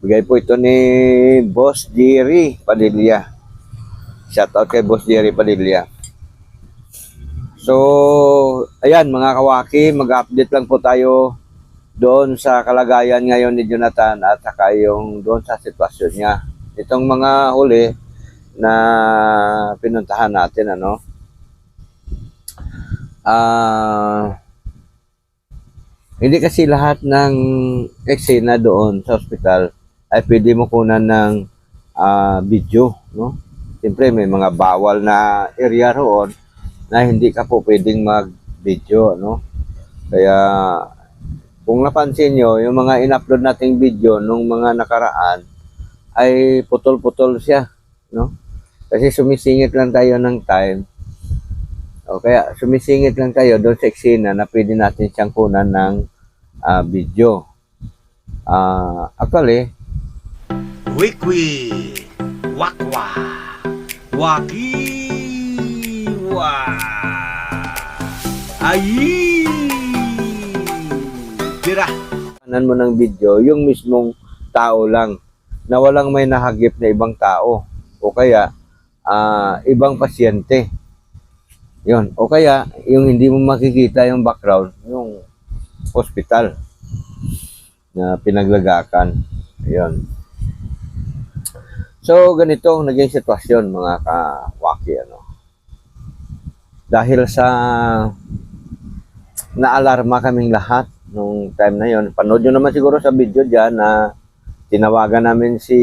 Bigay po ito ni Boss Jerry Padilla. Shoutout kay Boss Jerry Padilla. So, ayan mga kawaki, mag-update lang po tayo doon sa kalagayan ngayon ni Jonathan at saka yung doon sa sitwasyon niya. Itong mga huli na pinuntahan natin, ano. Hindi kasi lahat ng eksena doon sa ospital ay pwede mo kunan ng video, no? Siyempre may mga bawal na area roon na hindi ka po pwedeng mag-video, no? Kaya kung napansin nyo, yung mga in-upload nating video nung mga nakaraan ay putol-putol siya, no? Kasi sumisingit lang tayo ng time. O kaya sumisingit lang tayo doon sa eksena na pwede natin siyang kunan ng video. Actually, Wikwi, wakwa, wakiwa, ayi, tira. kanan mo ng video yung mismong tao lang na walang may nahagip na ibang tao o kaya ibang pasyente. Yun. O kaya yung hindi mo makikita yung background, yung hospital na pinaglagakan. Yun. So, ganito ang naging sitwasyon mga kawaki, ano. Dahil sa naalarma kaming lahat nung time na yon. Panood nyo naman siguro sa video dyan na tinawagan namin si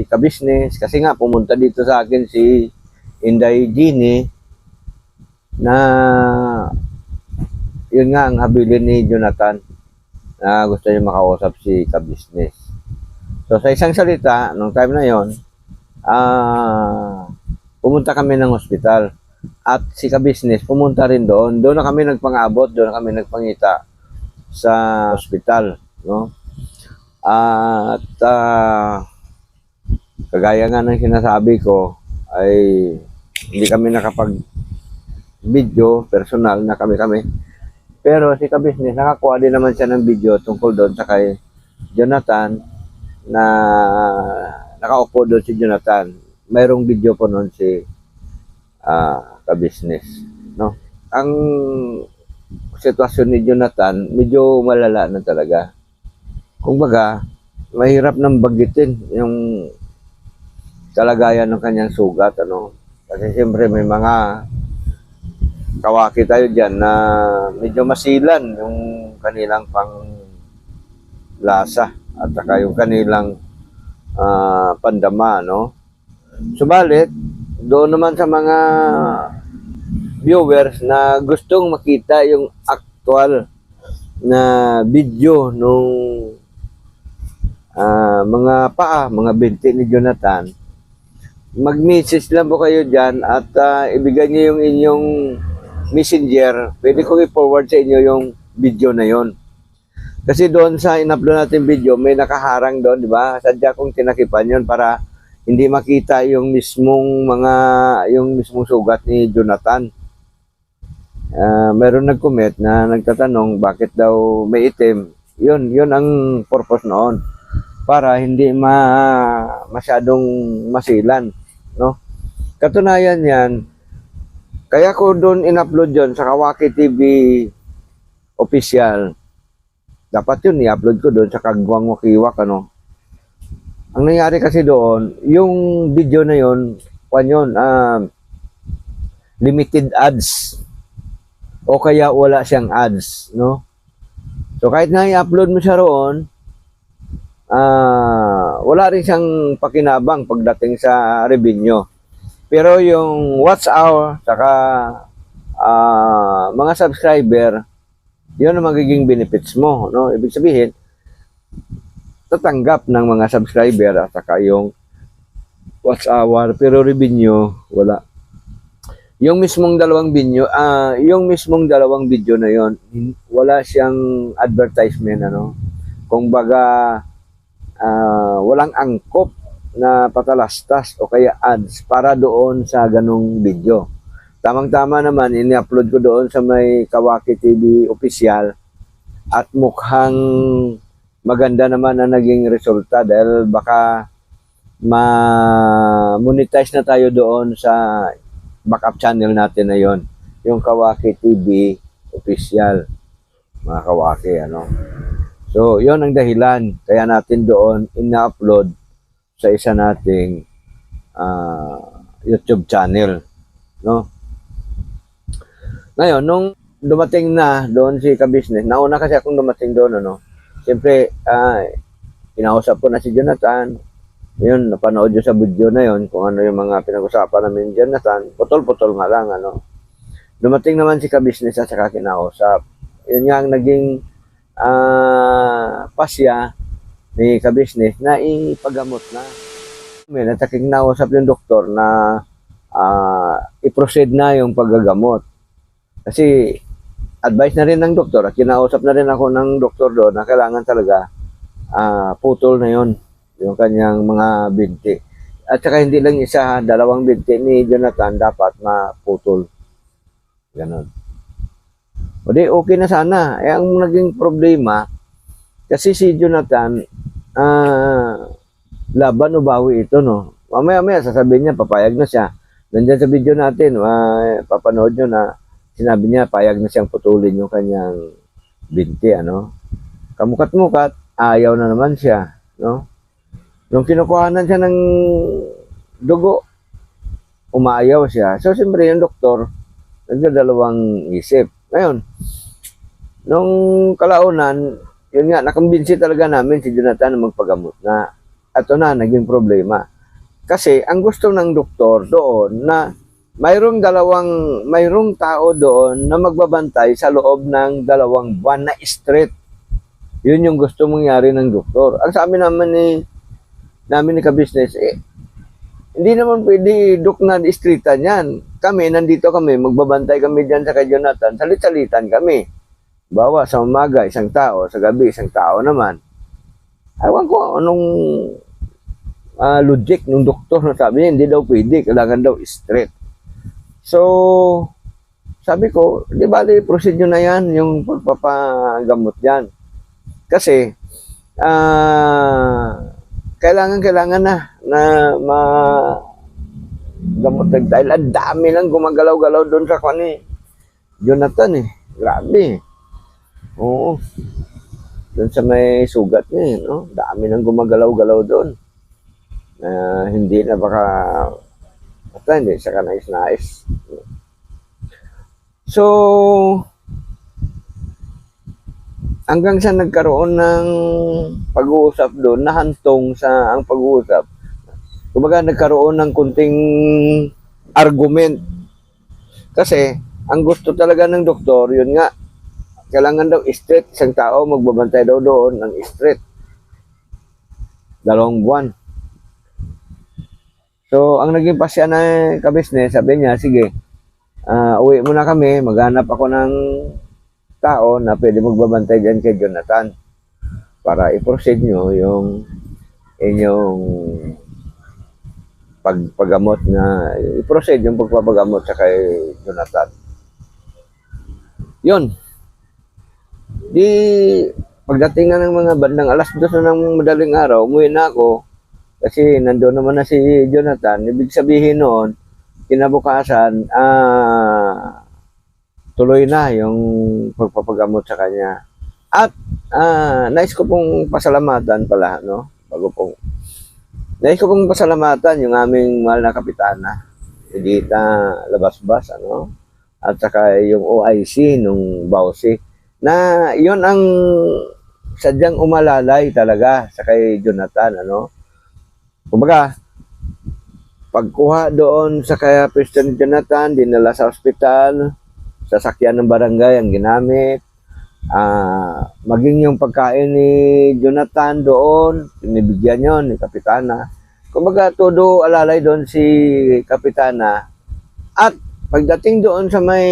Kabisnes kasi nga pumunta dito sa akin si Inday Gini na yun nga ang habilin ni Jonathan na gusto niya makausap si Kabisnes. So sa isang salita, nung time na yon, pumunta kami ng hospital at si Kabisnes pumunta rin doon. Doon na kami nagpang-abot, doon na kami nagpangita sa hospital, no? At kagaya nga ng sinasabi ko ay hindi kami nakapag-video personal na kami. Pero si Kabisnes nakakuha din naman siya ng video tungkol doon sa kay Jonathan na nakaupo doon si Jonathan. Mayroong video po noon si Kabisnes, no? Ang sitwasyon ni Jonathan medyo malala na talaga. Kumbaga, mahirap nang banggitin yung kalagayan ng kanyang sugat, ano. Kasi siyempre may mga kawaki tayo dyan na medyo masilan yung kanilang panglasa at saka yung kanilang pandama, no. Subalit, doon naman sa mga viewers na gustong makita yung actual na video nung mga mga binti ni Jonathan, mag-message lang po kayo dyan at ibigay niyo yung inyong messenger. Pwede ko i-forward sa inyo yung video na yon. Kasi doon sa in-upload natin video, may nakaharang doon, di ba? Sadya kong tinakipan yon para hindi makita yung mismong sugat ni Jonathan. Meron nag-comment na nagtatanong bakit daw may itim. Yun ang purpose noon. Para hindi masyadong masilan, no? Katunayan yan, kaya ko doon in-upload yon sa Kawaki TV official. Dapat yun i-upload ko doon sa Kagwang Wakiwak, ano. Ang nangyari kasi doon, yung video na yon, limited ads o kaya wala siyang ads, no? So kahit na i-upload mo siya roon, wala rin siyang pakinabang pagdating sa revenue. Pero yung watch hour saka mga subscriber, yun ang magiging benefits mo, no? Ibig sabihin, tatanggap ng mga subscriber at saka yung watch hour, pero revenue wala. Yung mismong dalawang video na yon, wala siyang advertisement, ano. Kung baga walang angkop na patalastas o kaya ads para doon sa ganong video. Tamang-tama naman, ini-upload ko doon sa may Kawaki TV official at mukhang maganda naman ang naging resulta dahil baka ma-monetize na tayo doon sa backup channel natin na yon, yung Kawaki TV official, mga kawaki, ano. So, yon ang dahilan kaya natin doon ina-upload sa isa nating YouTube channel, no. Ngayon, nung dumating na doon si Ka-Business, nauna kasi akong dumating doon, ano. Siyempre, kinausap ko na si Jonathan. Yun, napanood yun sa video na yun, kung ano yung mga pinag-usapan namin ni Jonathan. Putol-putol nga lang, ano. Dumating naman si Ka-Business at saka kinausap. Yun nga ang naging pasya ni Ka-Business na ipagamot na. May nataking nausap yung doktor na i-proceed na yung paggagamot. Kasi advice na rin ng doktor at kinausap na rin ako ng doktor doon na kailangan talaga putol na yon yung kanyang mga binti. At saka hindi lang isa, dalawang binti ni Jonathan dapat maputol. Ganon. O di, okay na sana. Ang naging problema, kasi si Jonathan, laban o bawi ito, no? Mamaya-maya, sasabihin niya, papayag na siya. Nandiyan sa video natin, papanood nyo na sinabi niya, payag na siyang putulin yung kanyang binti, ano? Kamukat-mukat, ayaw na naman siya, no? Nung kinukuhanan siya ng dugo, umayaw siya. So, siyempre, yung doktor, nagdadalawang isip. Ngayon, nung kalaunan, yun nga, nakumbinsi talaga namin si Jonathan na magpagamot na. Ito na, naging problema. Kasi, ang gusto ng doktor doon na mayroong tao doon na magbabantay sa loob ng 2 buwan na straight. Yun yung gusto mangyari ng doktor. Ang sabi naman namin ni Ka-Business, hindi naman pwede na streetan yan. Kami, nandito kami, magbabantay kami dyan sa kay Jonathan, salit-salitan kami. Bawa sa umaga, isang tao, sa gabi, isang tao naman. Ewan ko, anong logic ng doktor na sabi niya, hindi daw pwede, kailangan daw straight. So, sabi ko, di bali, proceed nyo na yan, yung pagpapagamot yan. Kasi, kailangan na gamot dahil ang dami lang gumagalaw-galaw doon sa kani Jonathan grabe. Oo. Doon sa may sugat niya, no? Dami nang gumagalaw-galaw doon. Hindi na baka hindi siya kanais-nais. So, hanggang sa nagkaroon ng pag-uusap doon, nahantong sa ang pag-uusap. Kumbaga nagkaroon ng kunting argument. Kasi, ang gusto talaga ng doktor, yun nga, kailangan daw straight, isang tao magbabantay daw doon ng straight. 2 buwan. So, ang naging pasya na Ka-Business, sabi niya, sige, uwi muna kami, maghanap ako ng tao na pwede magbabantay dyan kay Jonathan para i-proceed nyo yung inyong pagpagamot na i-proceed yung pagpapagamot sa kay Jonathan. Yun. Di pagdating na ng mga bandang 2:00 na ng madaling araw, umuwi na ako kasi nandoon naman na si Jonathan. Ibig sabihin noon, kinabukasan, tuloy na yung pagpapagamot sa kanya. At nais ko pong pasalamatan pala, no? Nais ko pong pasalamatan yung aming mahal na kapitana, Edita Labasbas, ano? At saka yung OIC nung Bausi, na yon ang sadyang umalalay talaga sa kay Jonathan, ano? Kumbaga, pagkuha doon sa kaya President Jonathan, dinala sa ospital, sasakyan ng barangay ang ginamit, maging yung pagkain ni Jonathan doon, pinibigyan yon ni Kapitana. Kumbaga, todo alalay doon si Kapitana. At pagdating doon sa may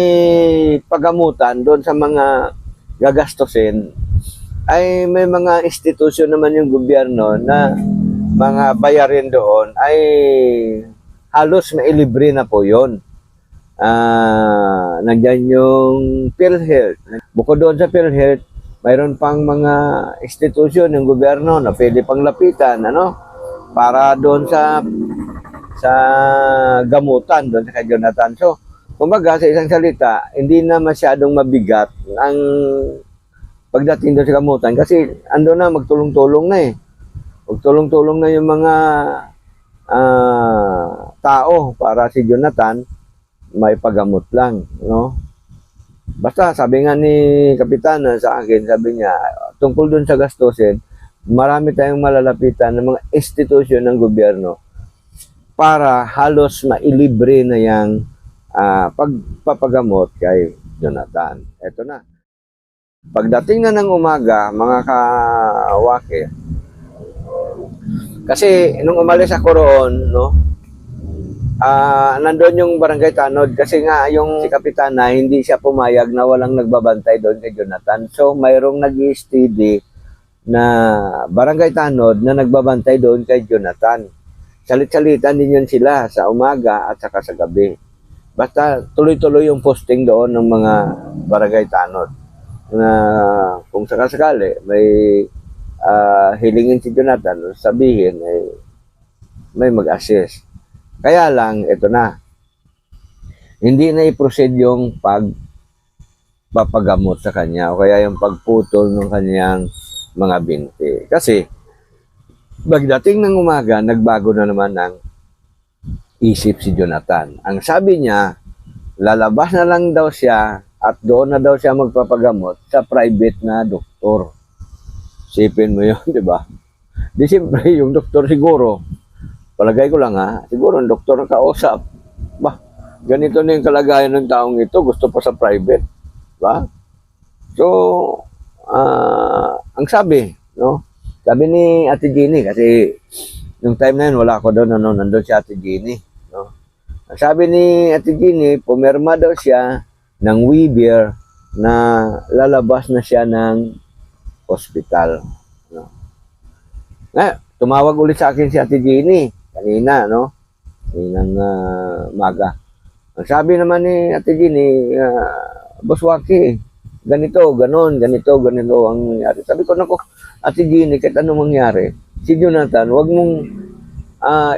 pagamutan, doon sa mga gagastusin, ay may mga institusyon naman yung gobyerno na mga bayarin doon ay halos mailibre na po yon. Nandyan yung PhilHealth. Bukod doon sa PhilHealth, mayroon pang mga institusyon ng gobyerno na pwede pang lapitan, ano, para doon sa gamutan doon sa kay Jonathan. So, kumbaga sa isang salita, hindi na masyadong mabigat ang pagdating doon sa gamutan kasi ando na magtulong-tulong na eh. Magtulong-tulong na yung mga tao para si Jonathan may pagamot lang, no? Basta sabi nga ni Kapitana sa akin, sabi niya, tungkol doon sa gastusin, marami tayong malalapitan ng mga institusyon ng gobyerno para halos mailibre na yung pagpapagamot kay Jonathan. Eto na. Pagdating na ng umaga, mga kawake, kasi nung umalis ako roon, no, nandun yung barangay Tanod kasi nga yung si Kapitana hindi siya pumayag na walang nagbabantay doon kay Jonathan. So mayroong nag-steady na barangay Tanod na nagbabantay doon kay Jonathan. Salit-salitan din yun sila sa umaga at saka sa gabi. Basta tuloy-tuloy yung posting doon ng mga barangay Tanod na kung sakasakali may hilingin si Jonathan, sabihin may mag-assist. Kaya lang, ito na. Hindi na i-proceed yung pagpapagamot sa kanya o kaya yung pagputol ng kanyang mga binti. Kasi, pagdating ng umaga, nagbago na naman ng isip si Jonathan. Ang sabi niya, lalabas na lang daw siya at doon na daw siya magpapagamot sa private na doktor. Sipin mo yun, di ba? Di siyempre, yung doktor siguro, palagay ko lang siguro ang doktor na kausap. Bah, ganito na yung kalagayan ng taong ito, gusto pa sa private. Ba? So, ang sabi, no? Sabi ni Ate Jeannie, kasi yung time na yun, wala ako doon, nandun si Ate Jeannie. No? Ang sabi ni Ate Jeannie, pumirma daw siya ng waiver na lalabas na siya ng hospital. No? Tumawag ulit sa akin si Ate Jeannie. Kanina, no? Kaninang maga. Ang sabi naman ni Ate Jeannie, Boss Waki, ganito, ganon, ganito ang nangyari. Sabi ko, naku, Ate Jeannie, kahit anong mangyari, si Jonathan, wag mong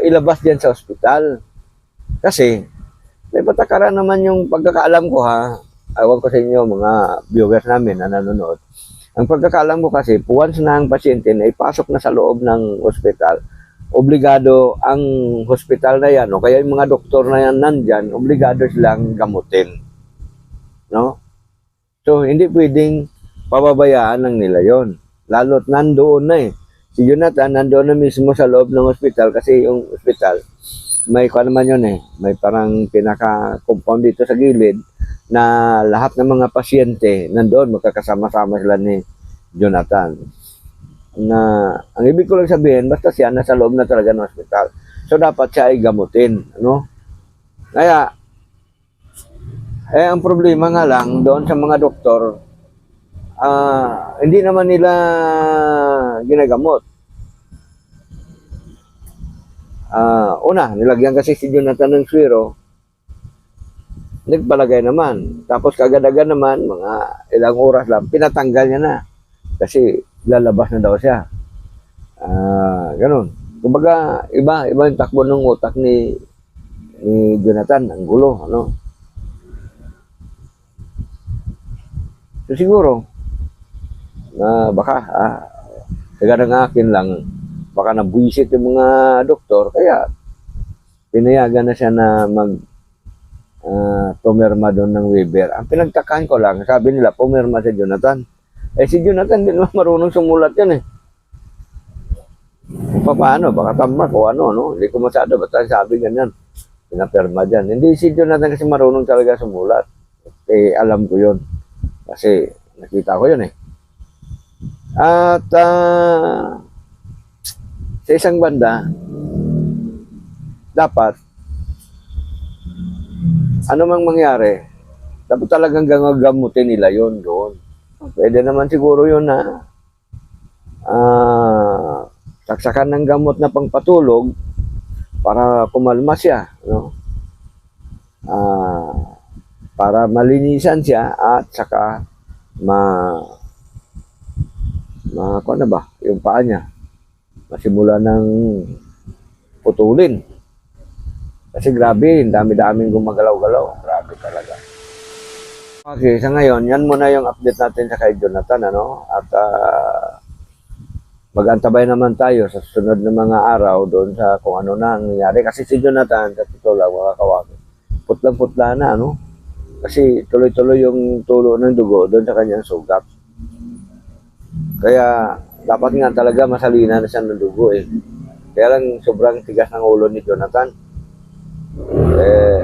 ilabas diyan sa ospital. Kasi, may patakaran naman yung pagkakaalam ko Ewan ko sa inyo, mga viewers namin na nanonood. Ang pagkakaalam ko kasi, once na ang pasyente na ipasok na sa loob ng ospital, obligado ang hospital na yan, o kaya yung mga doktor na yan nandyan, obligado silang gamutin. No? So, hindi pwedeng pababayaan ng nila yon. Lalo't nandoon na eh. Si Jonathan nandoon na mismo sa loob ng hospital kasi yung hospital, may kung naman yun may parang pinaka-compound dito sa gilid na lahat ng mga pasyente nandoon, magkakasama-sama sila ni Jonathan. Na ang ibig ko lang sabihin, basta siya nasa loob na talaga ng hospital. So, dapat siya ay gamutin. Ano? Kaya, ang problema nga lang, doon sa mga doktor, hindi naman nila ginagamot. Una, nilagyan kasi si Jonathan ng swero, nagpalagay naman. Tapos kagad-agad naman, mga ilang oras lang, pinatanggal niya na. Kasi lalabas na daw siya. Ganun. Kumbaga, iba yung takbo ng utak ni Jonathan, ang gulo, ano? So siguro, baka, taga ng akin lang, baka nabuisit yung mga doktor, kaya pinayagan na siya na pumirma doon ng waiver. Ang pinagtakaan ko lang, sabi nila, pumirma si Jonathan. Si Jonathan din naman marunong sumulat yan paano, baka tama ko no? Hindi ko masyado, basta sabi ganyan, pinapirma dyan. Hindi si Jonathan kasi marunong talaga sumulat. Alam ko yun. Kasi nakita ko yun At sa isang banda, dapat ano mang mangyari, dapat talagang gagamutin nila yon doon. Pwede naman siguro yun na saksakan ng gamot na pangpatulog para kumalma siya, no? Para malinisan siya at saka Ako na ba, yung paa niya, masimula ng putulin. Kasi grabe, dami-daming gumagalaw-galaw. Grabe talaga. Okay, sa ngayon, yan muna yung update natin sa kay Jonathan, ano? At mag-antabay naman tayo sa susunod na mga araw doon sa kung ano na ang nangyari. Kasi si Jonathan, sa totoo lang, mga kawaki, putlang-putla na, ano? Kasi tuloy-tuloy yung tulo ng dugo doon sa kanyang sugat. Kaya, dapat nga talaga masalina na siya ng dugo, eh. Kaya lang, sobrang tigas ng ulo ni Jonathan.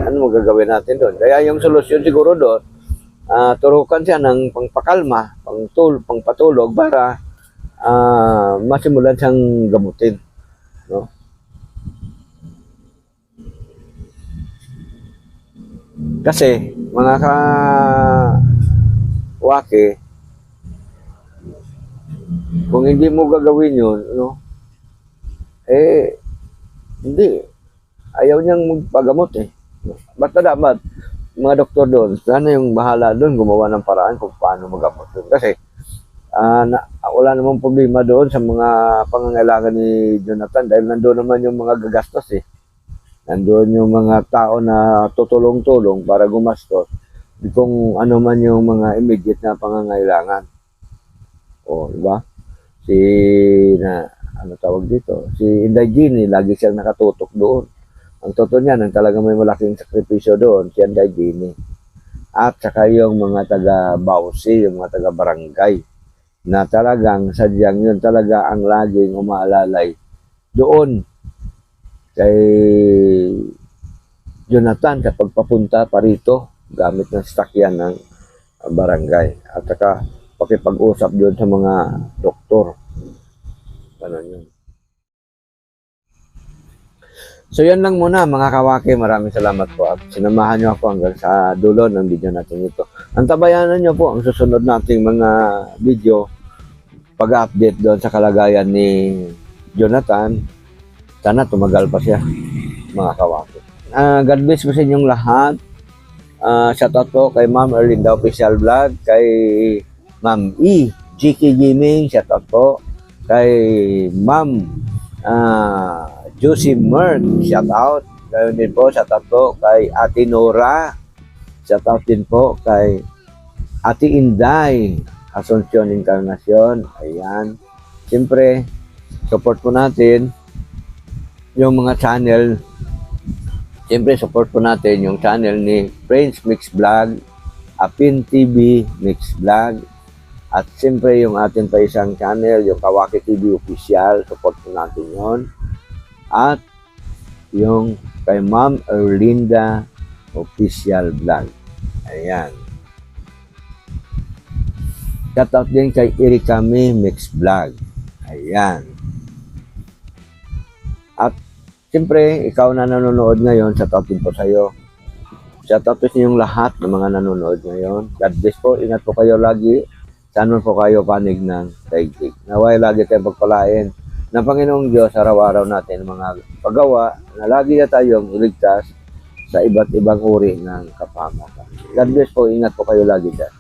Ano magagawin natin doon? Kaya yung solusyon siguro doon, turukan siya ng pangpakalma, pangpatulog para masimulan siyang gamutin, no? Kasi mga kawaki, kung hindi mo gagawin yun, no, hindi, ayaw niyang magpagamot eh. Basta dapat mga doktor doon, sana yung bahala doon gumawa ng paraan kung paano magamot doon. Kasi wala namang problema doon sa mga pangangailangan ni Jonathan dahil nandoon naman yung mga gagastos eh. Nandoon yung mga tao na tutulong-tulong para gumastos kung ano man yung mga immediate na pangangailangan. O, di ba? Ano tawag dito? Si Inday Gini, lagi siyang nakatutok doon. Ang totoo niya, nang talagang may malaking sakripisyo doon, si Inday Gini. At saka yung mga taga-Bausi, yung mga taga-barangay, na talagang sadyang yun talaga ang laging umaalalay doon kay Jonathan kapag papunta pa rito gamit ng sasakyan ng barangay at saka pakipag-usap doon sa mga doktor. Ganun yun. So yan lang muna mga kawaki, maraming salamat po at sinamahan nyo ako hanggang sa dulo ng video natin ito. Antabayanan nyo po ang susunod nating mga video pag-update doon sa kalagayan ni Jonathan. Sana tumagal pa siya mga kawaki. God bless po sa inyong lahat. Shoutout po kay Ma'am Erlinda Official Vlog, kay Ma'am E, GK Gaming, shoutout po kay Ma'am Juicy Merck, shoutout. Gayon din po, shoutout po kay Ate Nora, shoutout din po kay Ate Inday Asuncion Encarnacion. Ayan. Siyempre, support po natin yung mga channel. Siyempre, support po natin yung channel ni Prince Mix Vlog, Apin TV Mix Vlog, at siyempre yung ating pa isang channel, yung Kawaki TV Official, support po natin yon. At yung kay Ma'am Erlinda Official Vlog. Ayan. Shoutout din kay Ericami Mix Vlog. Ayan. At siyempre, ikaw na nanonood ngayon, shoutout din po sa iyo. Shoutout po sa inyong lahat ng mga nanonood ngayon. God bless po. Ingat po kayo lagi. Sana po kayo panig ng daigdig. Naway lagi tayong pagpalain ng Panginoong Diyos araw-araw natin mga paggawa na lagi na tayong iligtas sa iba't ibang uri ng kapahamakan. God bless po. Ingat po kayo lagi dyan.